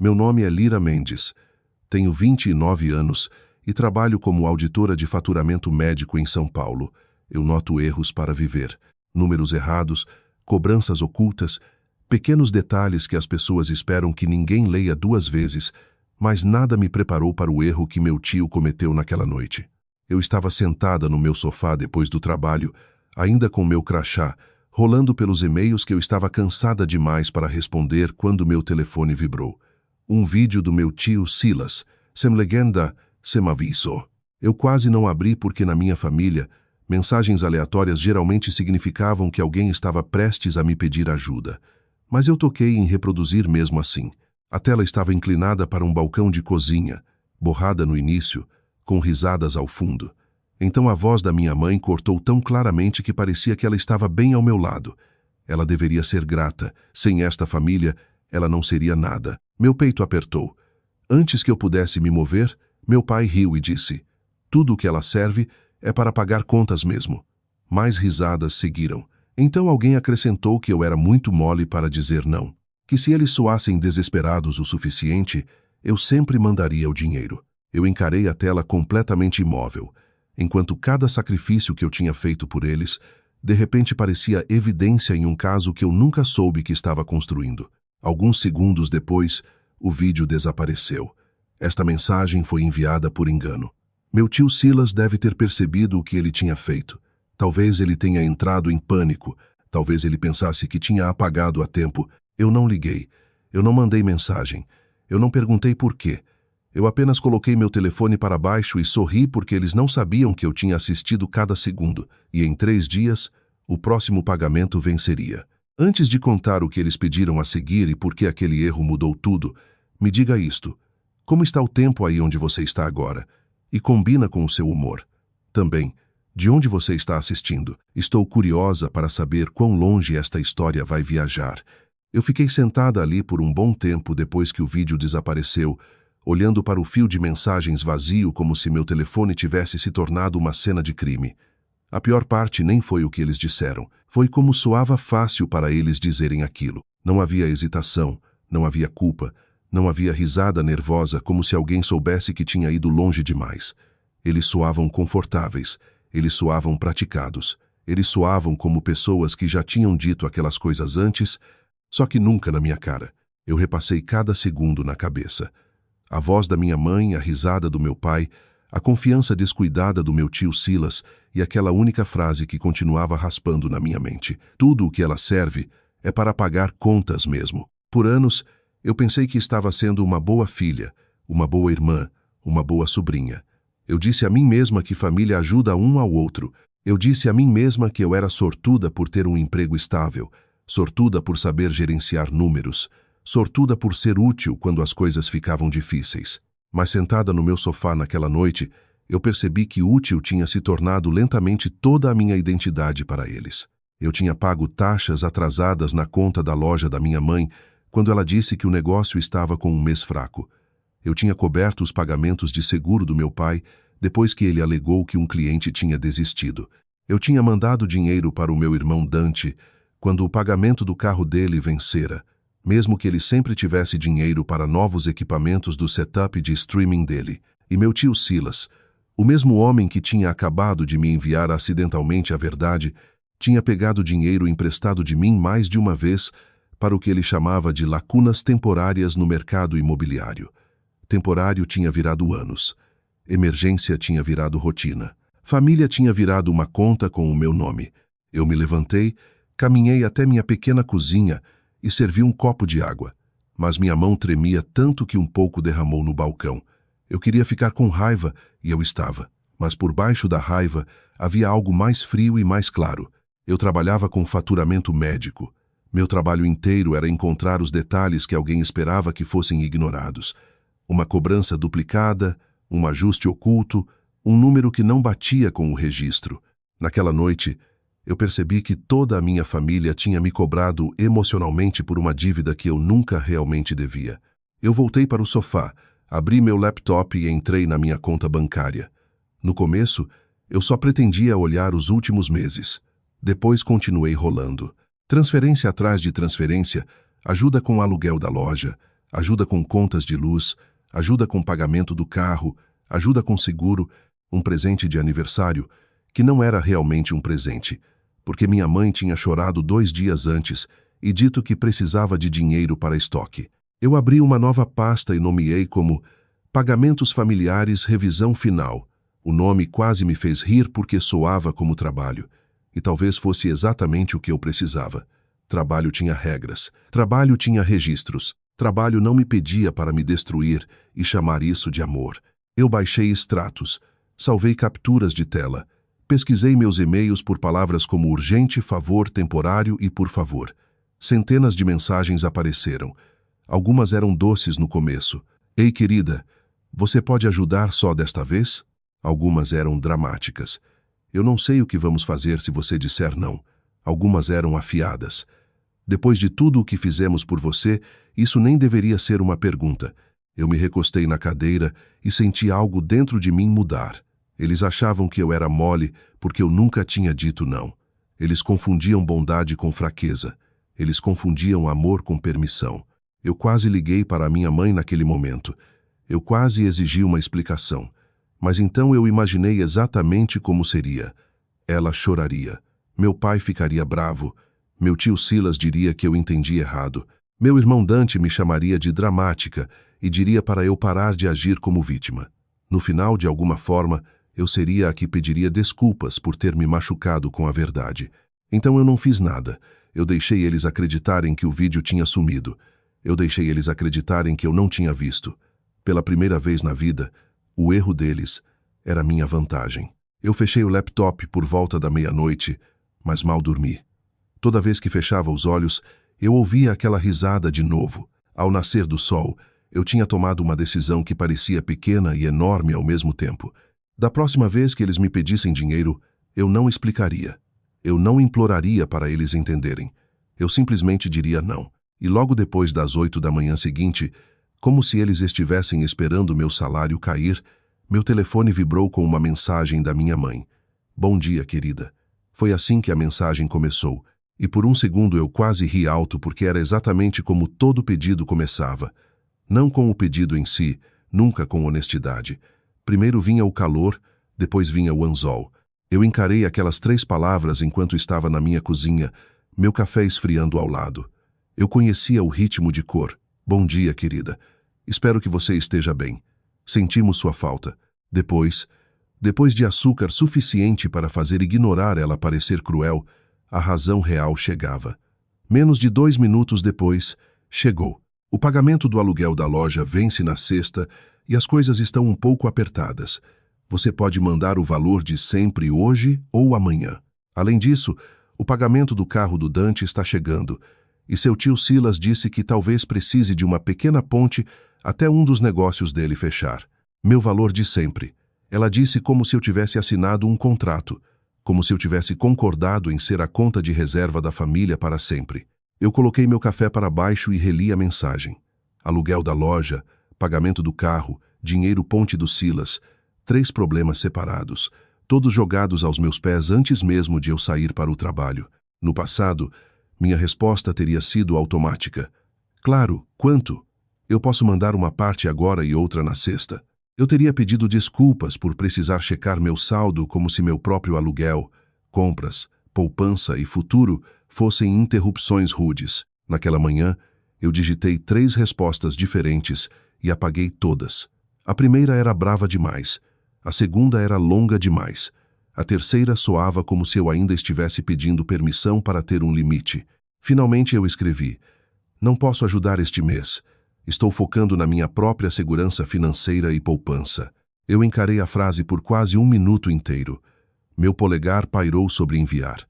Meu nome é Lira Mendes. Tenho 29 anos e trabalho como auditora de faturamento médico em São Paulo. Eu noto erros para viver, números errados, cobranças ocultas, pequenos detalhes que as pessoas esperam que ninguém leia duas vezes, mas nada me preparou para o erro que meu tio cometeu naquela noite. Eu estava sentada no meu sofá depois do trabalho, ainda com meu crachá, rolando pelos e-mails que eu estava cansada demais para responder quando meu telefone vibrou. Um vídeo do meu tio Silas. Sem legenda, sem aviso. Eu quase não abri porque na minha família, mensagens aleatórias geralmente significavam que alguém estava prestes a me pedir ajuda. Mas eu toquei em reproduzir mesmo assim. A tela estava inclinada para um balcão de cozinha, borrada no início, com risadas ao fundo. Então a voz da minha mãe cortou tão claramente que parecia que ela estava bem ao meu lado. Ela deveria ser grata. Sem esta família, ela não seria nada. Meu peito apertou. Antes que eu pudesse me mover, meu pai riu e disse: "Tudo o que ela serve é para pagar contas mesmo." Mais risadas seguiram. Então alguém acrescentou que eu era muito mole para dizer não. Que se eles soassem desesperados o suficiente, eu sempre mandaria o dinheiro. Eu encarei a tela completamente imóvel, enquanto cada sacrifício que eu tinha feito por eles, de repente parecia evidência em um caso que eu nunca soube que estava construindo. Alguns segundos depois, o vídeo desapareceu. Esta mensagem foi enviada por engano. Meu tio Silas deve ter percebido o que ele tinha feito. Talvez ele tenha entrado em pânico. Talvez ele pensasse que tinha apagado a tempo. Eu não liguei. Eu não mandei mensagem. Eu não perguntei por quê. Eu apenas coloquei meu telefone para baixo e sorri porque eles não sabiam que eu tinha assistido cada segundo. E em 3 dias, o próximo pagamento venceria. Antes de contar o que eles pediram a seguir e por que aquele erro mudou tudo, me diga isto. Como está o tempo aí onde você está agora? E combina com o seu humor. Também, de onde você está assistindo? Estou curiosa para saber quão longe esta história vai viajar. Eu fiquei sentada ali por um bom tempo depois que o vídeo desapareceu, olhando para o fio de mensagens vazio como se meu telefone tivesse se tornado uma cena de crime. A pior parte nem foi o que eles disseram. Foi como soava fácil para eles dizerem aquilo. Não havia hesitação, não havia culpa, não havia risada nervosa como se alguém soubesse que tinha ido longe demais. Eles soavam confortáveis, eles soavam praticados, eles soavam como pessoas que já tinham dito aquelas coisas antes, só que nunca na minha cara. Eu repassei cada segundo na cabeça. A voz da minha mãe, a risada do meu pai, a confiança descuidada do meu tio Silas e aquela única frase que continuava raspando na minha mente. Tudo o que ela serve é para pagar contas mesmo. Por anos, eu pensei que estava sendo uma boa filha, uma boa irmã, uma boa sobrinha. Eu disse a mim mesma que família ajuda um ao outro. Eu disse a mim mesma que eu era sortuda por ter um emprego estável, sortuda por saber gerenciar números, sortuda por ser útil quando as coisas ficavam difíceis. Mas sentada no meu sofá naquela noite, eu percebi que útil tinha se tornado lentamente toda a minha identidade para eles. Eu tinha pago taxas atrasadas na conta da loja da minha mãe quando ela disse que o negócio estava com um mês fraco. Eu tinha coberto os pagamentos de seguro do meu pai depois que ele alegou que um cliente tinha desistido. Eu tinha mandado dinheiro para o meu irmão Dante quando o pagamento do carro dele vencera, mesmo que ele sempre tivesse dinheiro para novos equipamentos do setup de streaming dele. E meu tio Silas, o mesmo homem que tinha acabado de me enviar acidentalmente a verdade, tinha pegado dinheiro emprestado de mim mais de uma vez para o que ele chamava de lacunas temporárias no mercado imobiliário. Temporário tinha virado anos. Emergência tinha virado rotina. Família tinha virado uma conta com o meu nome. Eu me levantei, caminhei até minha pequena cozinha e servi um copo de água. Mas minha mão tremia tanto que um pouco derramou no balcão. Eu queria ficar com raiva e eu estava. Mas por baixo da raiva havia algo mais frio e mais claro. Eu trabalhava com faturamento médico. Meu trabalho inteiro era encontrar os detalhes que alguém esperava que fossem ignorados. Uma cobrança duplicada, um ajuste oculto, um número que não batia com o registro. Naquela noite, eu percebi que toda a minha família tinha me cobrado emocionalmente por uma dívida que eu nunca realmente devia. Eu voltei para o sofá, abri meu laptop e entrei na minha conta bancária. No começo, eu só pretendia olhar os últimos meses. Depois continuei rolando. Transferência atrás de transferência, ajuda com o aluguel da loja, Ajuda com contas de luz, ajuda com pagamento do carro, ajuda com seguro, um presente de aniversário, que não era realmente um presente, porque minha mãe tinha chorado 2 dias antes e dito que precisava de dinheiro para estoque. Eu abri uma nova pasta e nomeei como Pagamentos Familiares Revisão Final. O nome quase me fez rir porque soava como trabalho, e talvez fosse exatamente o que eu precisava. Trabalho tinha regras, trabalho tinha registros, trabalho não me pedia para me destruir e chamar isso de amor. Eu baixei extratos, salvei capturas de tela, pesquisei meus e-mails por palavras como urgente, favor, temporário e por favor. Centenas de mensagens apareceram. Algumas eram doces no começo. Ei, querida, você pode ajudar só desta vez? Algumas eram dramáticas. Eu não sei o que vamos fazer se você disser não. Algumas eram afiadas. Depois de tudo o que fizemos por você, isso nem deveria ser uma pergunta. Eu me recostei na cadeira e senti algo dentro de mim mudar. Eles achavam que eu era mole porque eu nunca tinha dito não. Eles confundiam bondade com fraqueza. Eles confundiam amor com permissão. Eu quase liguei para minha mãe naquele momento. Eu quase exigi uma explicação. Mas então eu imaginei exatamente como seria. Ela choraria. Meu pai ficaria bravo. Meu tio Silas diria que eu entendi errado. Meu irmão Dante me chamaria de dramática e diria para eu parar de agir como vítima. No final, de alguma forma, eu seria a que pediria desculpas por ter me machucado com a verdade. Então eu não fiz nada. Eu deixei eles acreditarem que o vídeo tinha sumido. Eu deixei eles acreditarem que eu não tinha visto. Pela primeira vez na vida, o erro deles era minha vantagem. Eu fechei o laptop por volta da meia-noite, mas mal dormi. Toda vez que fechava os olhos, eu ouvia aquela risada de novo. Ao nascer do sol, eu tinha tomado uma decisão que parecia pequena e enorme ao mesmo tempo. Da próxima vez que eles me pedissem dinheiro, eu não explicaria. Eu não imploraria para eles entenderem. Eu simplesmente diria não. E logo depois das 8 da manhã seguinte, como se eles estivessem esperando meu salário cair, meu telefone vibrou com uma mensagem da minha mãe. Bom dia, querida. Foi assim que a mensagem começou, e por um segundo eu quase ri alto porque era exatamente como todo pedido começava. Não com o pedido em si, nunca com honestidade. Primeiro vinha o calor, depois vinha o anzol. Eu encarei aquelas 3 palavras enquanto estava na minha cozinha, meu café esfriando ao lado. Eu conhecia o ritmo de cor. Bom dia, querida. Espero que você esteja bem. Sentimos sua falta. Depois de açúcar suficiente para fazer ignorar ela parecer cruel, a razão real chegava. Menos de 2 minutos depois, chegou. O pagamento do aluguel da loja vence na sexta e as coisas estão um pouco apertadas. Você pode mandar o valor de sempre hoje ou amanhã. Além disso, o pagamento do carro do Dante está chegando, e seu tio Silas disse que talvez precise de uma pequena ponte até um dos negócios dele fechar. Meu valor de sempre. Ela disse como se eu tivesse assinado um contrato, como se eu tivesse concordado em ser a conta de reserva da família para sempre. Eu coloquei meu café para baixo e reli a mensagem. Aluguel da loja, pagamento do carro, dinheiro ponte do Silas, 3 problemas separados, todos jogados aos meus pés antes mesmo de eu sair para o trabalho. No passado, minha resposta teria sido automática. Claro, quanto? Eu posso mandar uma parte agora e outra na sexta. Eu teria pedido desculpas por precisar checar meu saldo como se meu próprio aluguel, compras, poupança e futuro fossem interrupções rudes. Naquela manhã, eu digitei 3 respostas diferentes e apaguei todas. A primeira era brava demais. A segunda era longa demais. A terceira soava como se eu ainda estivesse pedindo permissão para ter um limite. Finalmente eu escrevi: não posso ajudar este mês. Estou focando na minha própria segurança financeira e poupança. Eu encarei a frase por quase 1 minuto inteiro. Meu polegar pairou sobre enviar.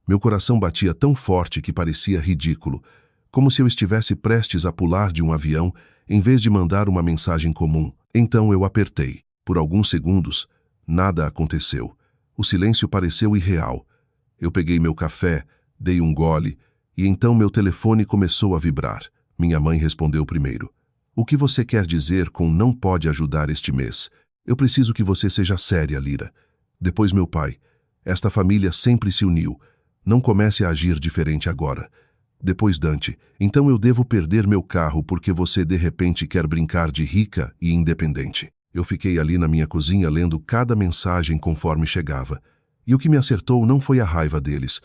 Meu coração batia tão forte que parecia ridículo, como se eu estivesse prestes a pular de um avião em vez de mandar uma mensagem comum. Então eu apertei. Por alguns segundos, nada aconteceu. O silêncio pareceu irreal. Eu peguei meu café, dei um gole, e então meu telefone começou a vibrar. Minha mãe respondeu primeiro. O que você quer dizer com não pode ajudar este mês? Eu preciso que você seja séria, Lira. Depois meu pai. Esta família sempre se uniu. Não comece a agir diferente agora. Depois Dante, então eu devo perder meu carro porque você de repente quer brincar de rica e independente. Eu fiquei ali na minha cozinha lendo cada mensagem conforme chegava. E o que me acertou não foi a raiva deles,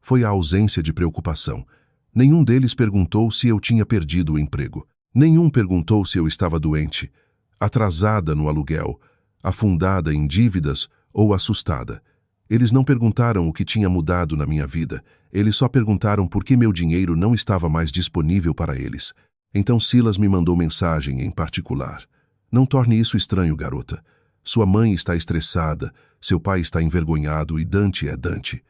foi a ausência de preocupação. Nenhum deles perguntou se eu tinha perdido o emprego. Nenhum perguntou se eu estava doente, atrasada no aluguel, afundada em dívidas ou assustada. Eles não perguntaram o que tinha mudado na minha vida. Eles só perguntaram por que meu dinheiro não estava mais disponível para eles. Então Silas me mandou mensagem em particular. Não torne isso estranho, garota. Sua mãe está estressada, seu pai está envergonhado e Dante é Dante.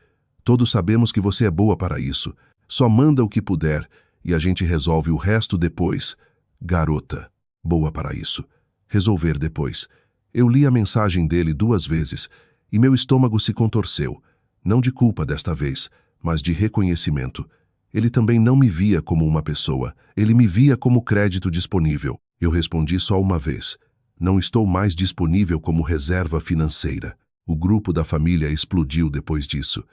Todos sabemos que você é boa para isso. Só manda o que puder e a gente resolve o resto depois. Garota, boa para isso. Resolver depois. Eu li a mensagem dele 2 vezes e meu estômago se contorceu. Não de culpa desta vez, mas de reconhecimento. Ele também não me via como uma pessoa. Ele me via como crédito disponível. Eu respondi só uma vez. Não estou mais disponível como reserva financeira. O grupo da família explodiu depois disso.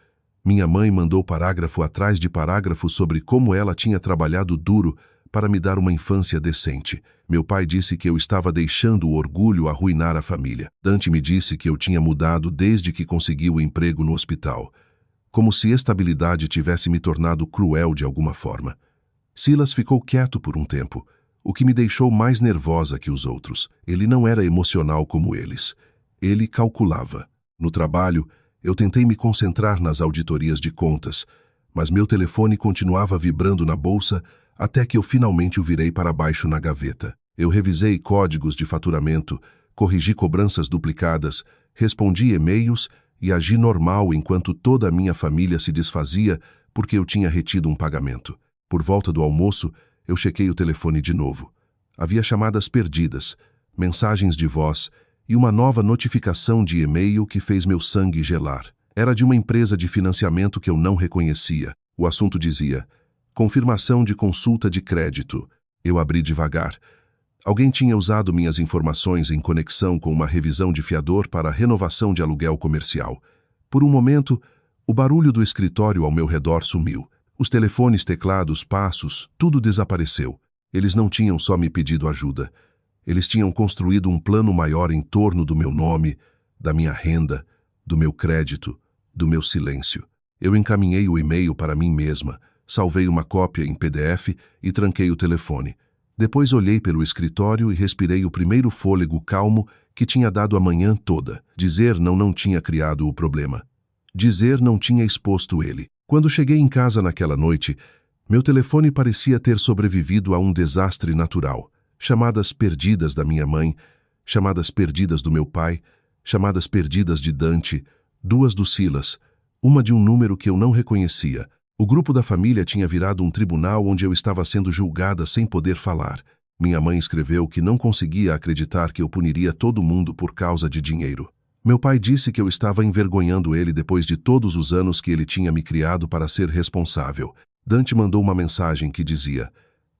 Minha mãe mandou parágrafo atrás de parágrafo sobre como ela tinha trabalhado duro para me dar uma infância decente. Meu pai disse que eu estava deixando o orgulho arruinar a família. Dante me disse que eu tinha mudado desde que consegui o emprego no hospital. Como se estabilidade tivesse me tornado cruel de alguma forma. Silas ficou quieto por um tempo, o que me deixou mais nervosa que os outros. Ele não era emocional como eles. Ele calculava. No trabalho, eu tentei me concentrar nas auditorias de contas, mas meu telefone continuava vibrando na bolsa até que eu finalmente o virei para baixo na gaveta. Eu revisei códigos de faturamento, corrigi cobranças duplicadas, respondi e-mails e agi normal enquanto toda a minha família se desfazia porque eu tinha retido um pagamento. Por volta do almoço, eu chequei o telefone de novo. Havia chamadas perdidas, mensagens de voz e uma nova notificação de e-mail que fez meu sangue gelar. Era de uma empresa de financiamento que eu não reconhecia. O assunto dizia: confirmação de consulta de crédito. Eu abri devagar. Alguém tinha usado minhas informações em conexão com uma revisão de fiador para a renovação de aluguel comercial. Por um momento, o barulho do escritório ao meu redor sumiu. Os telefones, teclados, passos, tudo desapareceu. Eles não tinham só me pedido ajuda. Eles tinham construído um plano maior em torno do meu nome, da minha renda, do meu crédito, do meu silêncio. Eu encaminhei o e-mail para mim mesma, salvei uma cópia em PDF e tranquei o telefone. Depois olhei pelo escritório e respirei o primeiro fôlego calmo que tinha dado a manhã toda. Dizer não tinha criado o problema. Dizer não tinha exposto ele. Quando cheguei em casa naquela noite, meu telefone parecia ter sobrevivido a um desastre natural. Chamadas perdidas da minha mãe, chamadas perdidas do meu pai, chamadas perdidas de Dante, 2 do Silas, uma de um número que eu não reconhecia. O grupo da família tinha virado um tribunal onde eu estava sendo julgada sem poder falar. Minha mãe escreveu que não conseguia acreditar que eu puniria todo mundo por causa de dinheiro. Meu pai disse que eu estava envergonhando ele depois de todos os anos que ele tinha me criado para ser responsável. Dante mandou uma mensagem que dizia: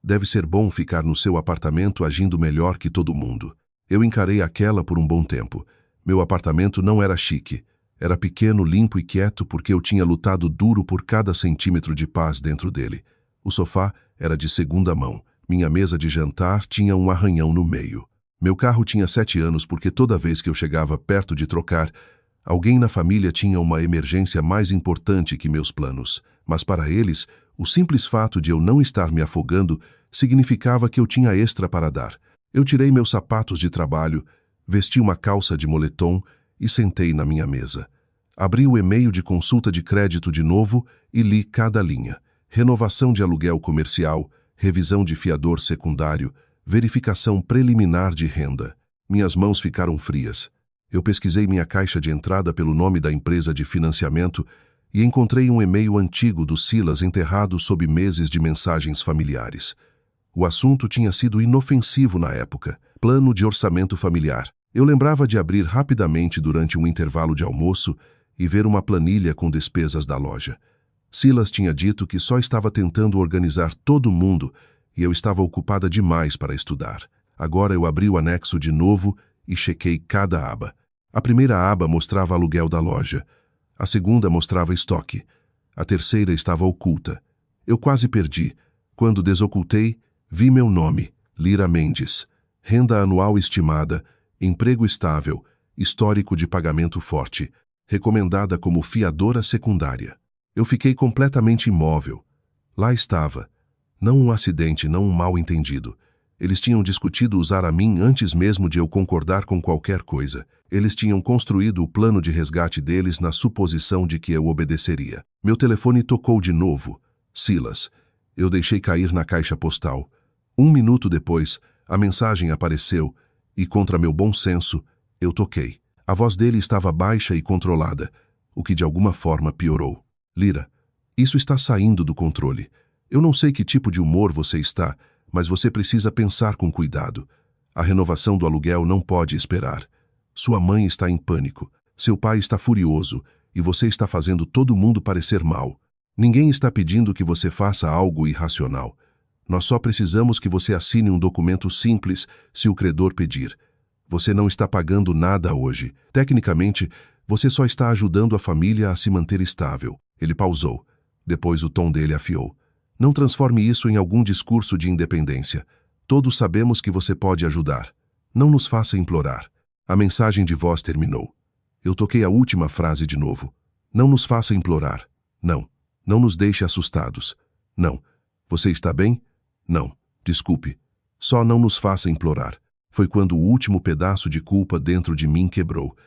deve ser bom ficar no seu apartamento agindo melhor que todo mundo. Eu encarei aquela por um bom tempo. Meu apartamento não era chique. Era pequeno, limpo e quieto porque eu tinha lutado duro por cada centímetro de paz dentro dele. O sofá era de segunda mão. Minha mesa de jantar tinha um arranhão no meio. Meu carro tinha 7 anos porque toda vez que eu chegava perto de trocar, alguém na família tinha uma emergência mais importante que meus planos. Mas para eles, o simples fato de eu não estar me afogando significava que eu tinha extra para dar. Eu tirei meus sapatos de trabalho, vesti uma calça de moletom e sentei na minha mesa. Abri o e-mail de consulta de crédito de novo e li cada linha. Renovação de aluguel comercial, revisão de fiador secundário, verificação preliminar de renda. Minhas mãos ficaram frias. Eu pesquisei minha caixa de entrada pelo nome da empresa de financiamento e encontrei um e-mail antigo do Silas enterrado sob meses de mensagens familiares. O assunto tinha sido inofensivo na época. Plano de orçamento familiar. Eu lembrava de abrir rapidamente durante um intervalo de almoço e ver uma planilha com despesas da loja. Silas tinha dito que só estava tentando organizar todo mundo e eu estava ocupada demais para estudar. Agora eu abri o anexo de novo e chequei cada aba. A primeira aba mostrava aluguel da loja. A segunda mostrava estoque. A terceira estava oculta. Eu quase perdi. Quando desocultei, vi meu nome, Lira Mendes. Renda anual estimada, emprego estável, histórico de pagamento forte, recomendada como fiadora secundária. Eu fiquei completamente imóvel. Lá estava. Não um acidente, não um mal-entendido. Eles tinham discutido usar a mim antes mesmo de eu concordar com qualquer coisa. Eles tinham construído o plano de resgate deles na suposição de que eu obedeceria. Meu telefone tocou de novo. Silas. Eu deixei cair na caixa postal. 1 minuto depois, a mensagem apareceu e, contra meu bom senso, eu toquei. A voz dele estava baixa e controlada, o que de alguma forma piorou. Lira, isso está saindo do controle. Eu não sei que tipo de humor você está, mas você precisa pensar com cuidado. A renovação do aluguel não pode esperar. Sua mãe está em pânico, seu pai está furioso e você está fazendo todo mundo parecer mal. Ninguém está pedindo que você faça algo irracional. Nós só precisamos que você assine um documento simples se o credor pedir. Você não está pagando nada hoje. Tecnicamente, você só está ajudando a família a se manter estável. Ele pausou. Depois o tom dele afiou. Não transforme isso em algum discurso de independência. Todos sabemos que você pode ajudar. Não nos faça implorar. A mensagem de voz terminou. Eu toquei a última frase de novo. Não nos faça implorar. Não. Não nos deixe assustados. Não. Você está bem? Não. Desculpe. Só não nos faça implorar. Foi quando o último pedaço de culpa dentro de mim quebrou.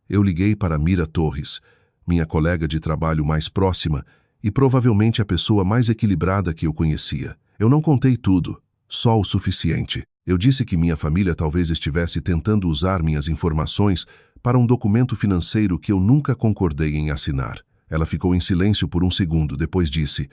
Eu liguei para Mira Torres, minha colega de trabalho mais próxima e provavelmente a pessoa mais equilibrada que eu conhecia. Eu não contei tudo, só o suficiente. Eu disse que minha família talvez estivesse tentando usar minhas informações para um documento financeiro que eu nunca concordei em assinar. Ela ficou em silêncio por um segundo, depois disse: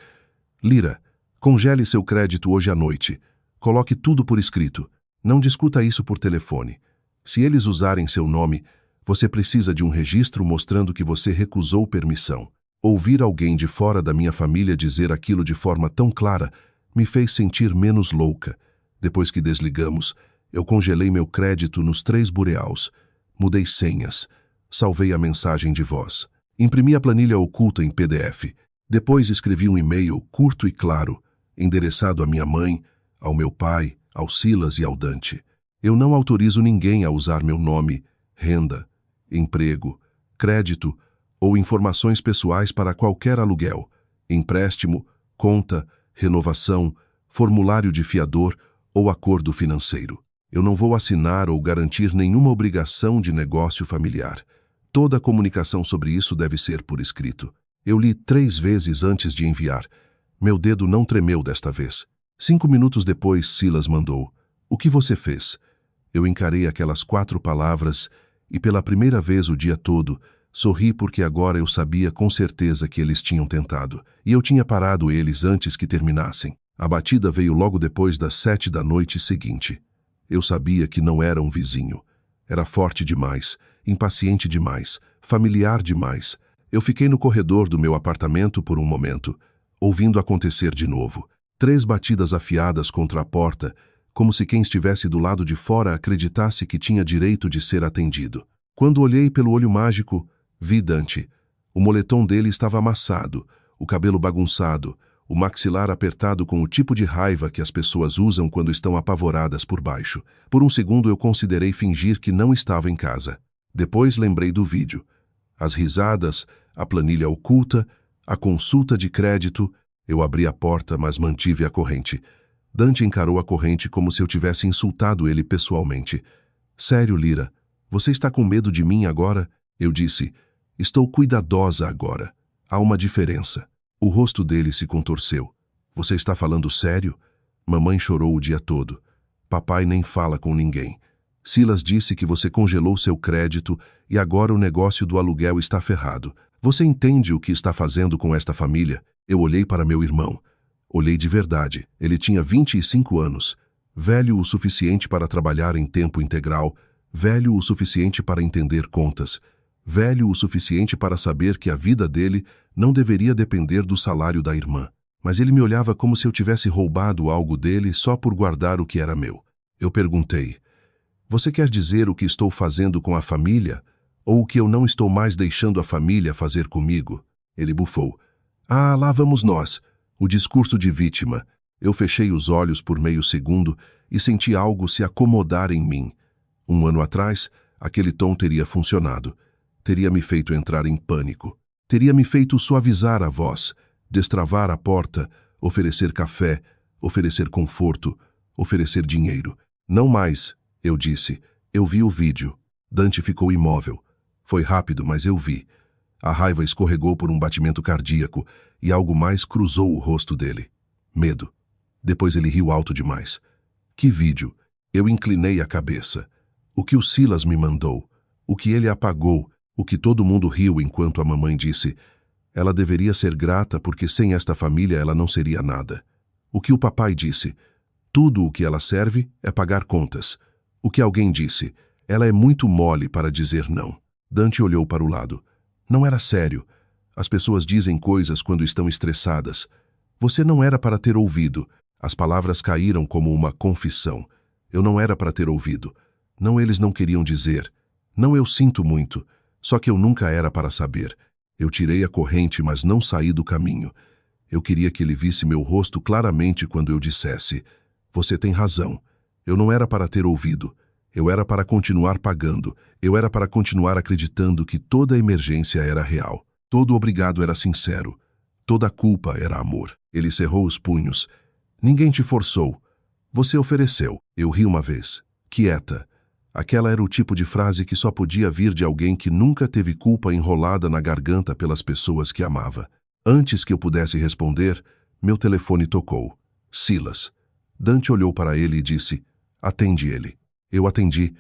Lira, congele seu crédito hoje à noite. Coloque tudo por escrito. Não discuta isso por telefone. Se eles usarem seu nome, você precisa de um registro mostrando que você recusou permissão. Ouvir alguém de fora da minha família dizer aquilo de forma tão clara me fez sentir menos louca. Depois que desligamos, eu congelei meu crédito nos 3 bureaus. Mudei senhas. Salvei a mensagem de voz. Imprimi a planilha oculta em PDF. Depois escrevi um e-mail curto e claro, endereçado à minha mãe, ao meu pai, ao Silas e ao Dante. Eu não autorizo ninguém a usar meu nome, renda, emprego, crédito ou informações pessoais para qualquer aluguel, empréstimo, conta, renovação, formulário de fiador ou acordo financeiro. Eu não vou assinar ou garantir nenhuma obrigação de negócio familiar. Toda a comunicação sobre isso deve ser por escrito. Eu li 3 vezes antes de enviar. Meu dedo não tremeu desta vez. 5 minutos depois, Silas mandou: O que você fez? Eu encarei aquelas 4 palavras e, pela primeira vez o dia todo, sorri porque agora eu sabia com certeza que eles tinham tentado. E eu tinha parado eles antes que terminassem. A batida veio logo depois das 7 da noite seguinte. Eu sabia que não era um vizinho. Era forte demais, impaciente demais, familiar demais. Eu fiquei no corredor do meu apartamento por um momento, ouvindo acontecer de novo. 3 batidas afiadas contra a porta, como se quem estivesse do lado de fora acreditasse que tinha direito de ser atendido. Quando olhei pelo olho mágico, vi Dante. O moletom dele estava amassado, o cabelo bagunçado, o maxilar apertado com o tipo de raiva que as pessoas usam quando estão apavoradas por baixo. Por um segundo eu considerei fingir que não estava em casa. Depois lembrei do vídeo. As risadas, a planilha oculta, a consulta de crédito. Eu abri a porta, mas mantive a corrente. Dante encarou a corrente como se eu tivesse insultado ele pessoalmente. Sério, Lira, você está com medo de mim agora? Eu disse: Estou cuidadosa agora. Há uma diferença. O rosto dele se contorceu. Você está falando sério? Mamãe chorou o dia todo. Papai nem fala com ninguém. Silas disse que você congelou seu crédito e agora o negócio do aluguel está ferrado. Você entende o que está fazendo com esta família? Eu olhei para meu irmão. Olhei de verdade. Ele tinha 25 anos. Velho o suficiente para trabalhar em tempo integral. Velho o suficiente para entender contas. Velho o suficiente para saber que a vida dele não deveria depender do salário da irmã. Mas ele me olhava como se eu tivesse roubado algo dele só por guardar o que era meu. Eu perguntei: Você quer dizer o que estou fazendo com a família? Ou o que eu não estou mais deixando a família fazer comigo? Ele bufou. Ah, lá vamos nós. O discurso de vítima. Eu fechei os olhos por meio segundo e senti algo se acomodar em mim. 1 ano atrás, aquele tom teria funcionado. Teria me feito entrar em pânico. Teria me feito suavizar a voz, destravar a porta, oferecer café, oferecer conforto, oferecer dinheiro. Não mais, eu disse. Eu vi o vídeo. Dante ficou imóvel. Foi rápido, mas eu vi. A raiva escorregou por um batimento cardíaco e algo mais cruzou o rosto dele. Medo. Depois ele riu alto demais. Que vídeo? Eu inclinei a cabeça. O que o Silas me mandou. O que ele apagou. O que todo mundo riu enquanto a mamãe disse: ela deveria ser grata porque sem esta família ela não seria nada. O que o papai disse: tudo o que ela serve é pagar contas. O que alguém disse: ela é muito mole para dizer não. Dante olhou para o lado. Não era sério. As pessoas dizem coisas quando estão estressadas. Você não era para ter ouvido. As palavras caíram como uma confissão. Eu não era para ter ouvido. Não, eles não queriam dizer. Não, eu sinto muito. Só que eu nunca era para saber. Eu tirei a corrente, mas não saí do caminho. Eu queria que ele visse meu rosto claramente quando eu dissesse: você tem razão. Eu não era para ter ouvido. Eu era para continuar pagando. Eu era para continuar acreditando que toda emergência era real. Todo obrigado era sincero. Toda culpa era amor. Ele cerrou os punhos. Ninguém te forçou. Você ofereceu. Eu ri uma vez. Quieta. Aquela era o tipo de frase que só podia vir de alguém que nunca teve culpa enrolada na garganta pelas pessoas que amava. Antes que eu pudesse responder, meu telefone tocou. Silas. Dante olhou para ele e disse: atende ele. Eu atendi,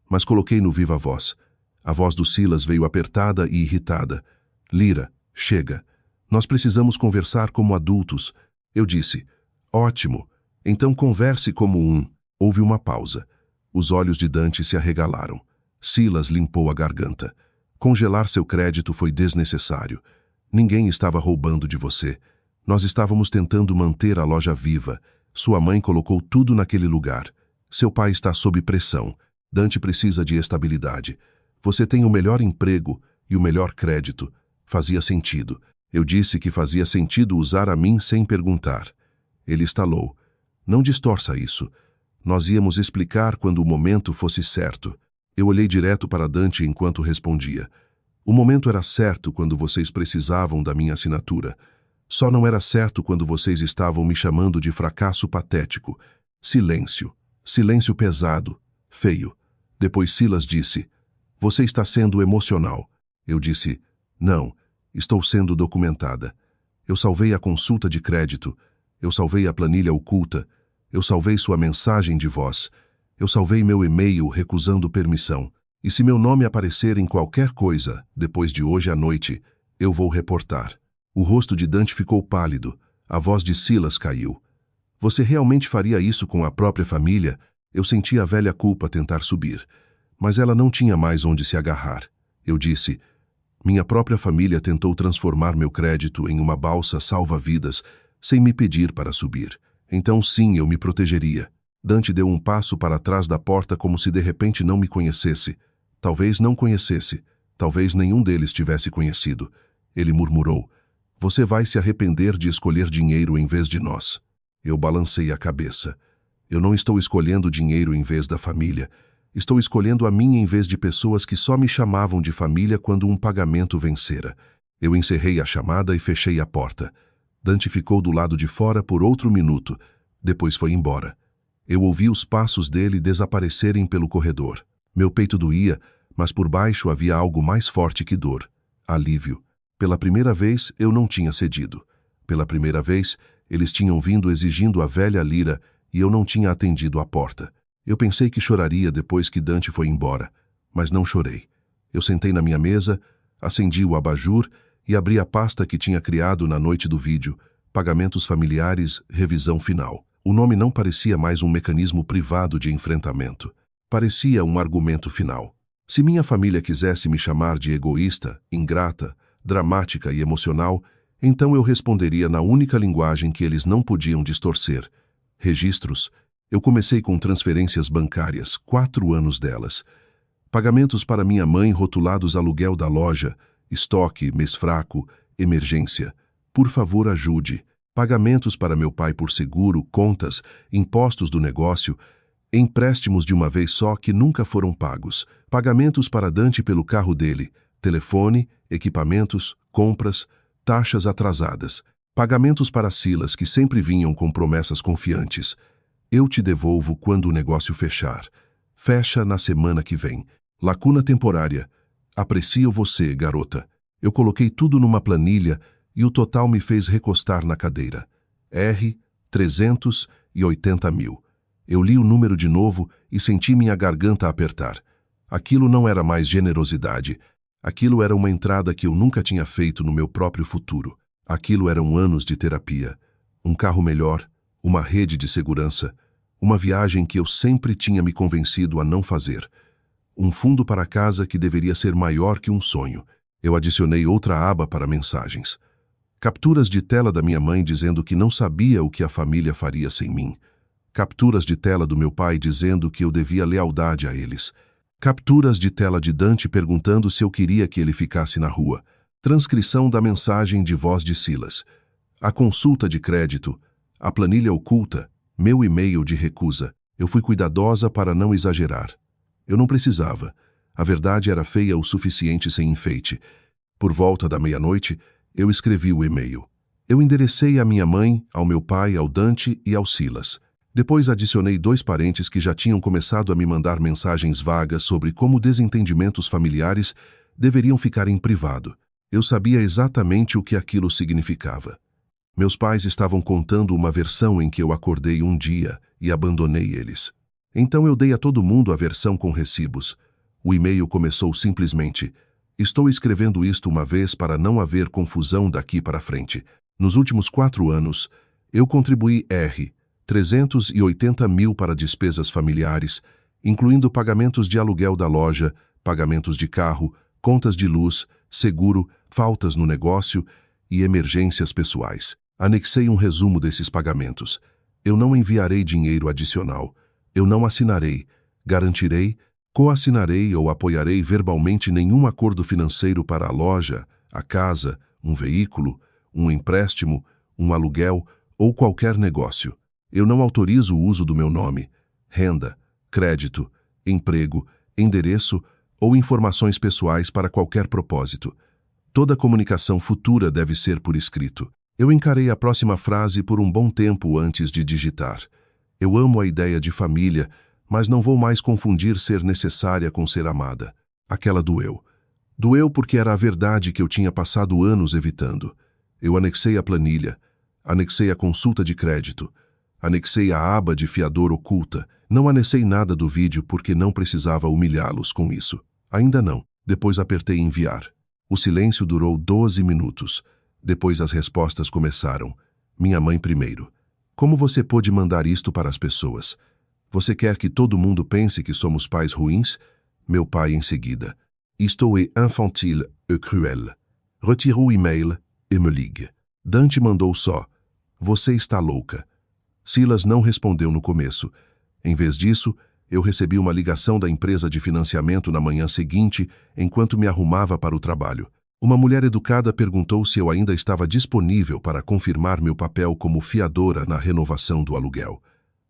mas coloquei no viva voz. A voz do Silas veio apertada e irritada. Lira, chega. Nós precisamos conversar como adultos. Eu disse: ótimo. Então converse como um. Houve uma pausa. Os olhos de Dante se arregalaram. Silas limpou a garganta. Congelar seu crédito foi desnecessário. Ninguém estava roubando de você. Nós estávamos tentando manter a loja viva. Sua mãe colocou tudo naquele lugar. Seu pai está sob pressão. Dante precisa de estabilidade. Você tem o melhor emprego e o melhor crédito. Fazia sentido. Eu disse que fazia sentido usar a mim sem perguntar. Ele estalou. Não distorça isso. Nós íamos explicar quando o momento fosse certo. Eu olhei direto para Dante enquanto respondia. O momento era certo quando vocês precisavam da minha assinatura. Só não era certo quando vocês estavam me chamando de fracasso patético. Silêncio. Silêncio pesado. Feio. Depois Silas disse: você está sendo emocional. Eu disse: não, estou sendo documentada. Eu salvei a consulta de crédito. Eu salvei a planilha oculta. Eu salvei sua mensagem de voz. Eu salvei meu e-mail recusando permissão. E se meu nome aparecer em qualquer coisa, depois de hoje à noite, eu vou reportar. O rosto de Dante ficou pálido. A voz de Silas caiu. Você realmente faria isso com a própria família? Eu senti a velha culpa tentar subir. Mas ela não tinha mais onde se agarrar. Eu disse: minha própria família tentou transformar meu crédito em uma balsa salva-vidas, sem me pedir para subir. Então sim, eu me protegeria. Dante deu um passo para trás da porta como se de repente não me conhecesse. Talvez não conhecesse. Talvez nenhum deles tivesse conhecido. Ele murmurou: você vai se arrepender de escolher dinheiro em vez de nós. Eu balancei a cabeça. Eu não estou escolhendo dinheiro em vez da família. Estou escolhendo a mim em vez de pessoas que só me chamavam de família quando um pagamento vencera. Eu encerrei a chamada e fechei a porta. Dante ficou do lado de fora por outro minuto. Depois foi embora. Eu ouvi os passos dele desaparecerem pelo corredor. Meu peito doía, mas por baixo havia algo mais forte que dor. Alívio. Pela primeira vez, eu não tinha cedido. Pela primeira vez, eles tinham vindo exigindo a velha lira e eu não tinha atendido a porta. Eu pensei que choraria depois que Dante foi embora, mas não chorei. Eu sentei na minha mesa, acendi o abajur e abri a pasta que tinha criado na noite do vídeo, pagamentos familiares, revisão final. O nome não parecia mais um mecanismo privado de enfrentamento. Parecia um argumento final. Se minha família quisesse me chamar de egoísta, ingrata, dramática e emocional, então eu responderia na única linguagem que eles não podiam distorcer. Registros. Eu comecei com transferências bancárias, 4 anos delas. Pagamentos para minha mãe rotulados aluguel da loja, estoque, mês fraco, emergência. Por favor, ajude. Pagamentos para meu pai por seguro, contas, impostos do negócio, empréstimos de uma vez só que nunca foram pagos, pagamentos para Dante pelo carro dele, telefone, equipamentos, compras, taxas atrasadas, pagamentos para Silas que sempre vinham com promessas confiantes. Eu te devolvo quando o negócio fechar. Fecha na semana que vem. Lacuna temporária. Aprecio você, garota. Eu coloquei tudo numa planilha e o total me fez recostar na cadeira. R. 380 mil. Eu li o número de novo e senti minha garganta apertar. Aquilo não era mais generosidade. Aquilo era uma entrada que eu nunca tinha feito no meu próprio futuro. Aquilo eram anos de terapia, um carro melhor, uma rede de segurança, uma viagem que eu sempre tinha me convencido a não fazer. Um fundo para casa que deveria ser maior que um sonho. Eu adicionei outra aba para mensagens. Capturas de tela da minha mãe dizendo que não sabia o que a família faria sem mim. Capturas de tela do meu pai dizendo que eu devia lealdade a eles. Capturas de tela de Dante perguntando se eu queria que ele ficasse na rua. Transcrição da mensagem de voz de Silas. A consulta de crédito. A planilha oculta. Meu e-mail de recusa. Eu fui cuidadosa para não exagerar. Eu não precisava. A verdade era feia o suficiente sem enfeite. Por volta da meia-noite, eu escrevi o e-mail. Eu enderecei à minha mãe, ao meu pai, ao Dante e ao Silas. Depois adicionei 2 parentes que já tinham começado a me mandar mensagens vagas sobre como desentendimentos familiares deveriam ficar em privado. Eu sabia exatamente o que aquilo significava. Meus pais estavam contando uma versão em que eu acordei um dia e abandonei eles. Então eu dei a todo mundo a versão com recibos. O e-mail começou simplesmente: estou escrevendo isto uma vez para não haver confusão daqui para frente. Nos últimos 4 anos, eu contribuí R. 380 mil para despesas familiares, incluindo pagamentos de aluguel da loja, pagamentos de carro, contas de luz, seguro, faltas no negócio e emergências pessoais. Anexei um resumo desses pagamentos. Eu não enviarei dinheiro adicional. Eu não assinarei, garantirei, coassinarei ou apoiarei verbalmente nenhum acordo financeiro para a loja, a casa, um veículo, um empréstimo, um aluguel ou qualquer negócio. Eu não autorizo o uso do meu nome, renda, crédito, emprego, endereço ou informações pessoais para qualquer propósito. Toda comunicação futura deve ser por escrito. Eu encarei a próxima frase por um bom tempo antes de digitar. Eu amo a ideia de família, mas não vou mais confundir ser necessária com ser amada. Aquela doeu. Doeu porque era a verdade que eu tinha passado anos evitando. Eu anexei a planilha, anexei a consulta de crédito, anexei a aba de fiador oculta. Não anexei nada do vídeo porque não precisava humilhá-los com isso. Ainda não. Depois apertei enviar. O silêncio durou 12 minutos. Depois as respostas começaram. Minha mãe primeiro. Como você pôde mandar isto para as pessoas? Você quer que todo mundo pense que somos pais ruins? Meu pai em seguida. Isto é infantile et cruel. Retire o e-mail e me ligue. Dante mandou só: você está louca. Silas não respondeu no começo. Em vez disso, eu recebi uma ligação da empresa de financiamento na manhã seguinte, enquanto me arrumava para o trabalho. Uma mulher educada perguntou se eu ainda estava disponível para confirmar meu papel como fiadora na renovação do aluguel.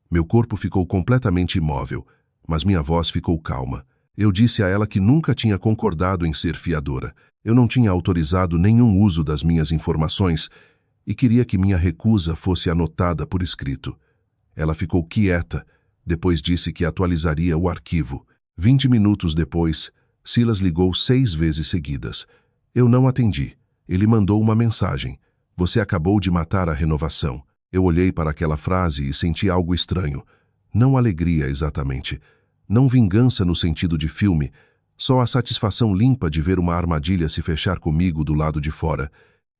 Meu corpo ficou completamente imóvel, mas minha voz ficou calma. Eu disse a ela que nunca tinha concordado em ser fiadora. Eu não tinha autorizado nenhum uso das minhas informações e queria que minha recusa fosse anotada por escrito. Ela ficou quieta, depois disse que atualizaria o arquivo. 20 minutos depois, Silas ligou 6 vezes seguidas. Eu não atendi. Ele mandou uma mensagem: você acabou de matar a renovação. Eu olhei para aquela frase e senti algo estranho. Não alegria exatamente. Não vingança no sentido de filme. Só a satisfação limpa de ver uma armadilha se fechar comigo do lado de fora.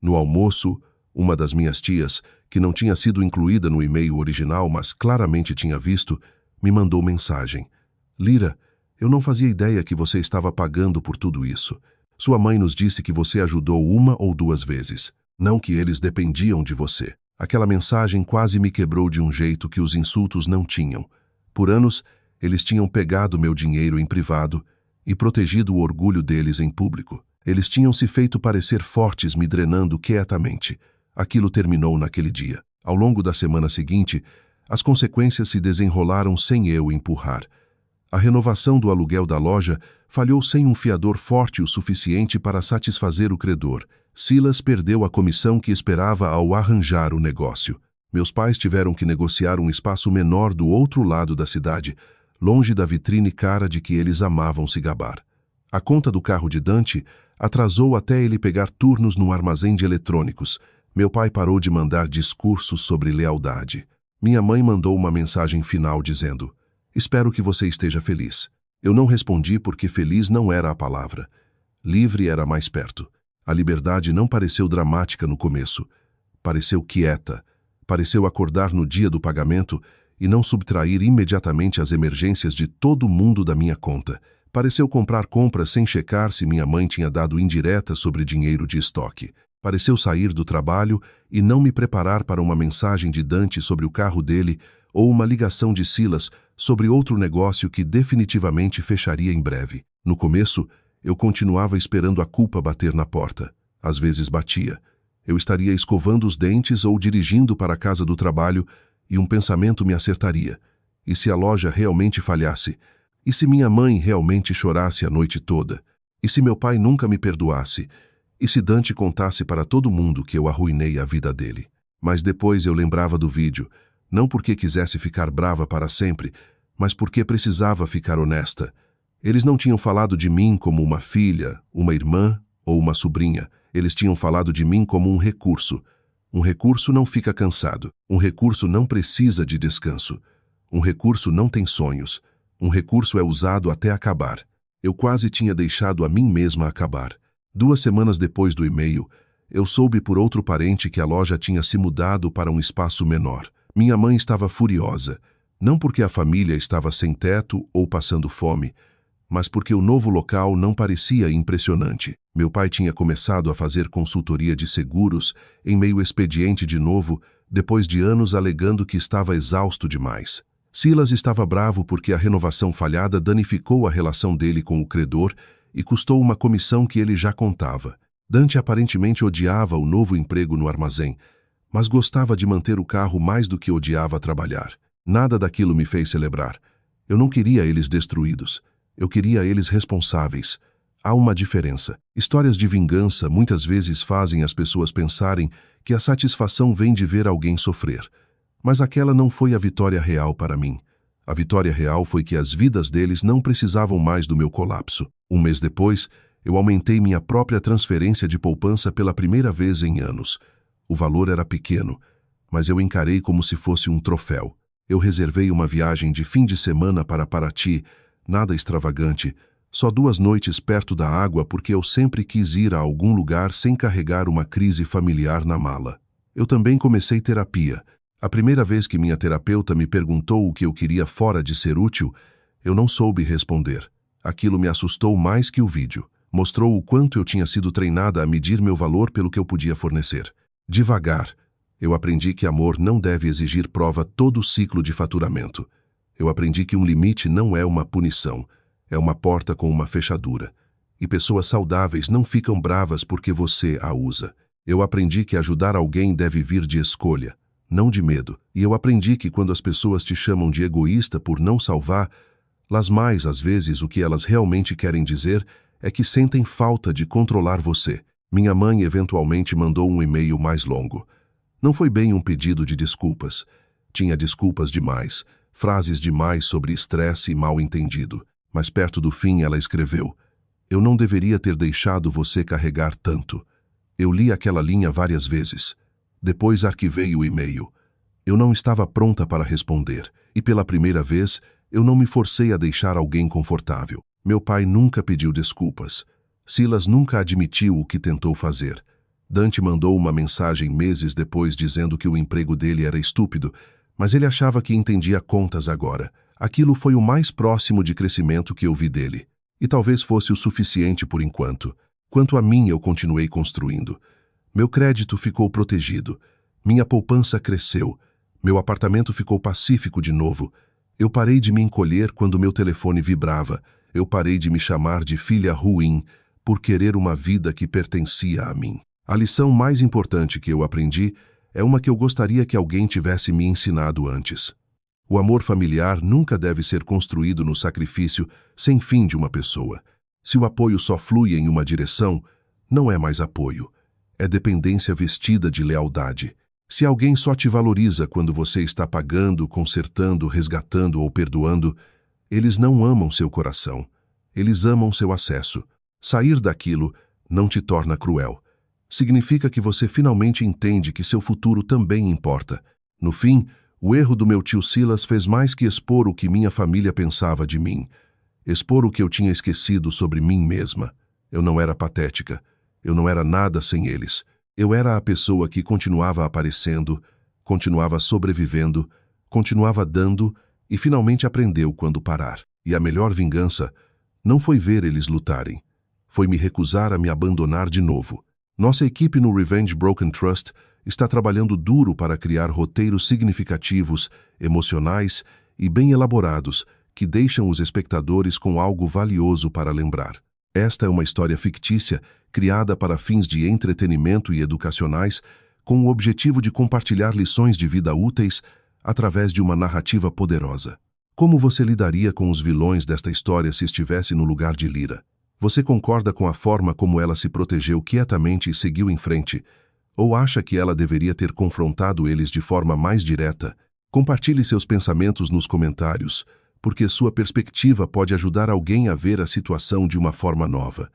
No almoço, uma das minhas tias, que não tinha sido incluída no e-mail original, mas claramente tinha visto, me mandou mensagem: Lyra, eu não fazia ideia que você estava pagando por tudo isso. Sua mãe nos disse que você ajudou 1 ou 2 vezes. Não que eles dependiam de você. Aquela mensagem quase me quebrou de um jeito que os insultos não tinham. Por anos, eles tinham pegado meu dinheiro em privado e protegido o orgulho deles em público. Eles tinham se feito parecer fortes me drenando quietamente. Aquilo terminou naquele dia. Ao longo da semana seguinte, as consequências se desenrolaram sem eu empurrar. A renovação do aluguel da loja falhou sem um fiador forte o suficiente para satisfazer o credor. Silas perdeu a comissão que esperava ao arranjar o negócio. Meus pais tiveram que negociar um espaço menor do outro lado da cidade, longe da vitrine cara de que eles amavam se gabar. A conta do carro de Dante atrasou até ele pegar turnos num armazém de eletrônicos. Meu pai parou de mandar discursos sobre lealdade. Minha mãe mandou uma mensagem final dizendo: "Espero que você esteja feliz." Eu não respondi porque feliz não era a palavra. Livre era mais perto. A liberdade não pareceu dramática no começo. Pareceu quieta. Pareceu acordar no dia do pagamento e não subtrair imediatamente as emergências de todo mundo da minha conta. Pareceu comprar compras sem checar se minha mãe tinha dado indireta sobre dinheiro de estoque. Pareceu sair do trabalho e não me preparar para uma mensagem de Dante sobre o carro dele ou uma ligação de Silas sobre outro negócio que definitivamente fecharia em breve. No começo, eu continuava esperando a culpa bater na porta. Às vezes batia. Eu estaria escovando os dentes ou dirigindo para a casa do trabalho e um pensamento me acertaria. E se a loja realmente falhasse? E se minha mãe realmente chorasse a noite toda? E se meu pai nunca me perdoasse? E se Dante contasse para todo mundo que eu arruinei a vida dele? Mas depois eu lembrava do vídeo, não porque quisesse ficar brava para sempre, mas porque precisava ficar honesta. Eles não tinham falado de mim como uma filha, uma irmã ou uma sobrinha. Eles tinham falado de mim como um recurso. Um recurso não fica cansado. Um recurso não precisa de descanso. Um recurso não tem sonhos. Um recurso é usado até acabar. Eu quase tinha deixado a mim mesma acabar. 2 semanas depois do e-mail, eu soube por outro parente que a loja tinha se mudado para um espaço menor. Minha mãe estava furiosa, não porque a família estava sem teto ou passando fome, mas porque o novo local não parecia impressionante. Meu pai tinha começado a fazer consultoria de seguros em meio expediente de novo, depois de anos alegando que estava exausto demais. Silas estava bravo porque a renovação falhada danificou a relação dele com o credor e custou uma comissão que ele já contava. Dante aparentemente odiava o novo emprego no armazém, mas gostava de manter o carro mais do que odiava trabalhar. Nada daquilo me fez celebrar. Eu não queria eles destruídos. Eu queria eles responsáveis. Há uma diferença. Histórias de vingança muitas vezes fazem as pessoas pensarem que a satisfação vem de ver alguém sofrer. Mas aquela não foi a vitória real para mim. A vitória real foi que as vidas deles não precisavam mais do meu colapso. 1 mês depois, eu aumentei minha própria transferência de poupança pela primeira vez em anos. O valor era pequeno, mas eu encarei como se fosse um troféu. Eu reservei uma viagem de fim de semana para Paraty, nada extravagante, só 2 noites perto da água porque eu sempre quis ir a algum lugar sem carregar uma crise familiar na mala. Eu também comecei terapia. A primeira vez que minha terapeuta me perguntou o que eu queria fora de ser útil, eu não soube responder. Aquilo me assustou mais que o vídeo. Mostrou o quanto eu tinha sido treinada a medir meu valor pelo que eu podia fornecer. Devagar, eu aprendi que amor não deve exigir prova todo o ciclo de faturamento. Eu aprendi que um limite não é uma punição, é uma porta com uma fechadura. E pessoas saudáveis não ficam bravas porque você a usa. Eu aprendi que ajudar alguém deve vir de escolha, não de medo. E eu aprendi que quando as pessoas te chamam de egoísta por não salvar, las mais às vezes o que elas realmente querem dizer é que sentem falta de controlar você. Minha mãe eventualmente mandou um e-mail mais longo. Não foi bem um pedido de desculpas. Tinha desculpas demais, frases demais sobre estresse e mal-entendido. Mas perto do fim ela escreveu: "Eu não deveria ter deixado você carregar tanto." Eu li aquela linha várias vezes. Depois arquivei o e-mail. Eu não estava pronta para responder, e pela primeira vez, eu não me forcei a deixar alguém confortável. Meu pai nunca pediu desculpas. Silas nunca admitiu o que tentou fazer. Dante mandou uma mensagem meses depois dizendo que o emprego dele era estúpido, mas ele achava que entendia contas agora. Aquilo foi o mais próximo de crescimento que eu vi dele. E talvez fosse o suficiente por enquanto. Quanto a mim, eu continuei construindo. Meu crédito ficou protegido. Minha poupança cresceu. Meu apartamento ficou pacífico de novo. Eu parei de me encolher quando meu telefone vibrava. Eu parei de me chamar de filha ruim por querer uma vida que pertencia a mim. A lição mais importante que eu aprendi é uma que eu gostaria que alguém tivesse me ensinado antes. O amor familiar nunca deve ser construído no sacrifício sem fim de uma pessoa. Se o apoio só flui em uma direção, não é mais apoio. É dependência vestida de lealdade. Se alguém só te valoriza quando você está pagando, consertando, resgatando ou perdoando, eles não amam seu coração. Eles amam seu acesso. Sair daquilo não te torna cruel. Significa que você finalmente entende que seu futuro também importa. No fim, o erro do meu tio Silas fez mais que expor o que minha família pensava de mim. Expor o que eu tinha esquecido sobre mim mesma. Eu não era patética. Eu não era nada sem eles. Eu era a pessoa que continuava aparecendo, continuava sobrevivendo, continuava dando e finalmente aprendeu quando parar. E a melhor vingança não foi ver eles lutarem. Foi me recusar a me abandonar de novo. Nossa equipe no Revenge Broken Trust está trabalhando duro para criar roteiros significativos, emocionais e bem elaborados que deixam os espectadores com algo valioso para lembrar. Esta é uma história fictícia criada para fins de entretenimento e educacionais, com o objetivo de compartilhar lições de vida úteis através de uma narrativa poderosa. Como você lidaria com os vilões desta história se estivesse no lugar de Lyra? Você concorda com a forma como ela se protegeu quietamente e seguiu em frente? Ou acha que ela deveria ter confrontado eles de forma mais direta? Compartilhe seus pensamentos nos comentários, porque sua perspectiva pode ajudar alguém a ver a situação de uma forma nova.